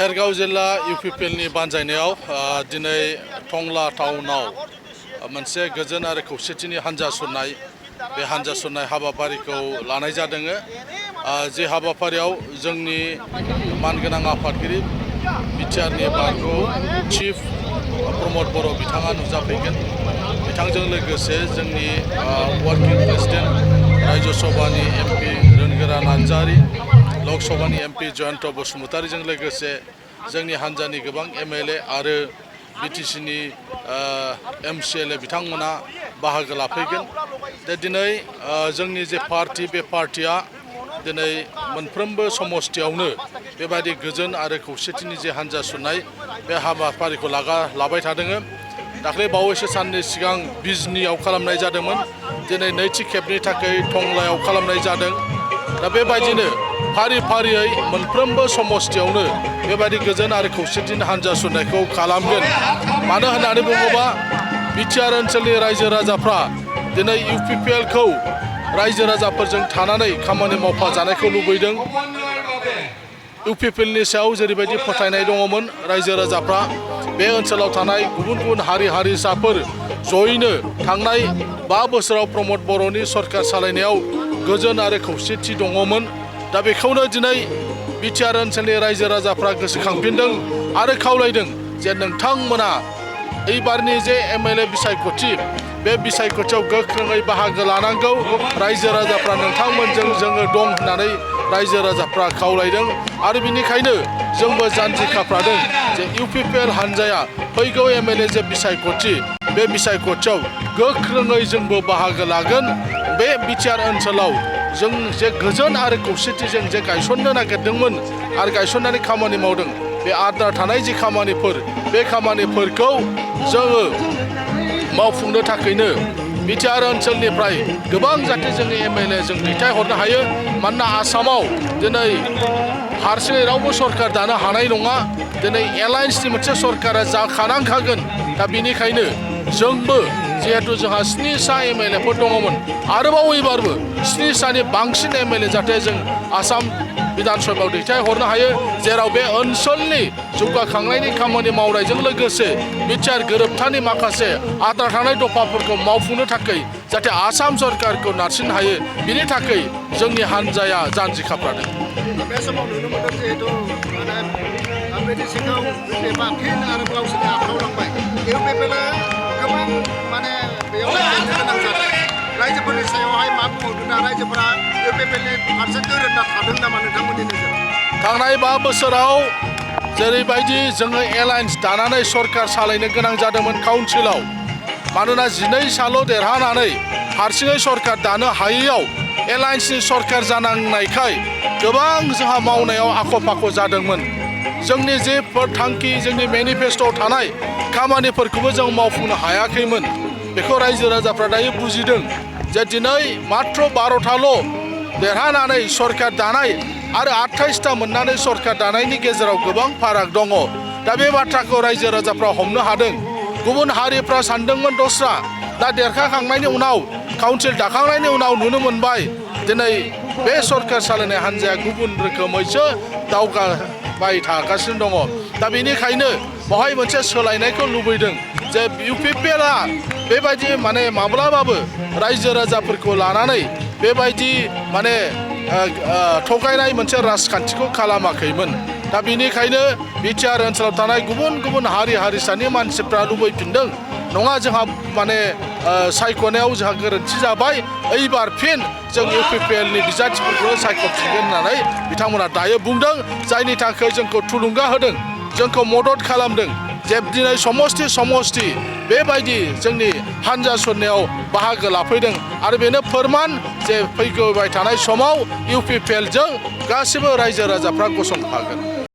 भेरगाव जिल्ला इउपिपिएलनि बानजायनायाव दिनै टंला टाउनाव मोनसे गोजोन आरो खौसेथिनि हानजा सुरनाय बे हानजा सुरनाय हाबाफारिखौ लानाय जादों। जे हाबाफारियाव जोंनि मानगोनां आफादगिरि बिटिआरनि बारगौ चिफ प्रमद बर' बिथाङा नुजाफैगोन। बिथांजों लोगोसे जोंनि वर्किं प्रेसिडेन्ट राज्य सभानि एमपि रोनगोरा नार्जारी, लक सभानि एमपि जयन्त बसुमतारीजों लोगोसे जोंनि हानजानि गोबां एमएलए आरो बिटिसिनि एमसिएलए बिथांमोना बाहागो लाफैगोन। दा दिनै जोंनि जे पार्टी बे पार्टीया दिनै मोनफ्रोमबो समस्थियावनो बेबायदि गोजोन आरो खौसेथिनि जे हानजा सुरनाय बे हाबाफारिखौ लाबाय थादों। दाख्लै बावैसो साननि सिगां बिजनीआव खालामनाय जादोंमोन, दिनै नैथि खेबनि थाखाय टंलायाव खालामनाय जादों। दा बेबायदिनो फारि फारियै मोनफ्रोमबो समस्थियावनो बेबायदि गोजोन आरो खौसेथिनि हानजा सुरनायखौ खालामगोन। मानो होननानै बुङोबा बिटिआर ओनसोलनि रायजो राजाफ्रा दिनै इउपिपिएलखौ रायजो राजाफोरजों थानानै खामानि मावफाजानायखौ लुबैदों। इउपिपिएलनि सायाव जेरैबायदि फोथायनाय दङमोन रायजो राजाफ्रा, बे ओनसोलाव थानाय गुबुन गुबुन हारि हारिसाफोर जयैनो थांनाय 5 बोसोराव प्रमद बर'नि सरकार सालायनायाव गोजोन आरो खौसेथि दङमोन। दा बेखौनो दिनै बिटिआर ओनसोलनि रायजो राजाफ्रा गोसोखांफिनदों आरो खावलायदों जे नोंथांमोना एबारनि जे एमएलए बिसायख'थि बे बिसायख'थियाव गोख्रोङै बाहागो लानांगौ। रायजो राजाफ्रा नोंथांमोनजों जोङो दं होननानै रायजो राजाफ्रा खावलायदों आरो बिनिखायनो जोंबो जानजि खाफ्रादों जे इउपिपिएल हानजाया फैगौ एमएलए जे बिसायख'थि बे बिसायख'थियाव गोख्रोङै जोंबो बाहागो लागोन। बे बिटिआर ओनसोलाव जों जे गोजोन आरो खौसेथिजों जे गायसननो नागिरदोंमोन आरो गायसननानै खामानि मावदों, बे आद्रा थानाय जि खामानिफोर बे खामानिफोरखौ जोङो मावफुंनो थाखायनो बिटिआर ओनसोलनिफ्राय गोबां जाहाथे जोंनि एमएलए जों दैथायहरनो हायो। मानोना आसामाव दिनै हारसिङै रावबो सरकार दानो हानाय नङा। दिनै एलायन्सनि मोनसे सरकारा जाखानांखागोन। दा बेनिखायनो जोंबो जिहेतु जोंहा 7सा एमएलएफोर दङमोन, आरोबाव एबारबो 7सानि बांसिन एमएलए जाहाथे जों आसाम बिधान सभायाव दैथायहरनो हायो, जेराव बे ओनसोलनि जौगाखांनायनि खामानि मावनायजों लोगोसे बिटिआर गोरोबथानि माखासे आद्रा थानाय दफाफोरखौ मावफुंनो थाखाय जाहाथे आसाम सरकारखौ नारसिननो हायो, बिनि थाखाय जोंनि हानजाया जानजि खाफ्रादों। बे समाव नुनो मोनदों जिहेतु बेनि सिगाङाव बिटिएफआ फिन आरो गावसोरनि आखायाव लांबाय। इउपिपिएलआ गोबां बेयाव गोनां जादों। रायजोफोरनि सायावहाय मा बुंहरदों दा रायजोफोरा इउपिपिएलनि फारसे गोरोबना थादों नामा नोंथांमोननि नोजोराव? थांनाय 5 बोसोराव जेरैबायदि जोङो एलायन्स दानानै सरकार सालायनो गोनां जादोंमोन काउन्सिलाव, मानोना 12 साल' देरहानानै हारसिङै सरकार दानो हायैयाव एलायन्सनि सरकार जानांनायखाय गोबां जोंहा मावनायाव आख' फाख' जादोंमोन। जोंनि जे थांखि जोंनि मेनिफेस्ट'आव थानाय खामानिफोरखौबो जों मावफुंनो हायाखैमोन। बेखौ रायजो राजाफ्रा दायो बुजिदों जे दिनै मात्र 12थाल' देरहानानै सरकार दानाय आरो 28टा मोननानै सरकार दानायनि गेजेराव गोबां फाराग दङ। दा बे बाथ्राखौ रायजो राजाफ्रा हमनो हादों। गुबुन हारिफ्रा सानदोंमोन दस्रा, दा देरखाखांनायनि उनाव काउन्सिल दाखांनायनि उनाव नुनो मोनबाय दिनै बे सरकार सालायनाय हानजाया गुबुन रोखोमैसो दावगाबाय थागासिनो दङ। दा बेनिखायनो बेवहाय मोनसे सोलायनायखौ लुबैदों जे इउपिपिएलआ बेबायदि माब्लाबाबो रायजो राजाफोरखौ लानानै बेबायदि थगायनाय मोनसे राजखान्थिखौ खालामाखैमोन। दा बेनिखायनो बिटिआर ओनसोलाव थानाय गुबुन गुबुन हारि हारिसानि मानसिफ्रा लुबैफिनदों, नङा जोंहा सायख'नायाव जोंहा गोरोन्थि जाबाय, एबार फिन जों इउपिपिएलनि बिजाथिफोरखौ सायख'फिनगोन होननानै बिथांमोना दायो बुंदों। जायनि थाखाय जोंखौ थुलुंगा होदों, जोंखौ मदद खालामदों जे दिनै समस्ति बेबायदि जोंनि हानजा सुरनायाव बाहागो लाफैदों। आरो बेनो फोरमान जे फैबाय थानाय समाव इउपिपिएलजों गासिबो रायजो राजाफ्रा गसंफागोन।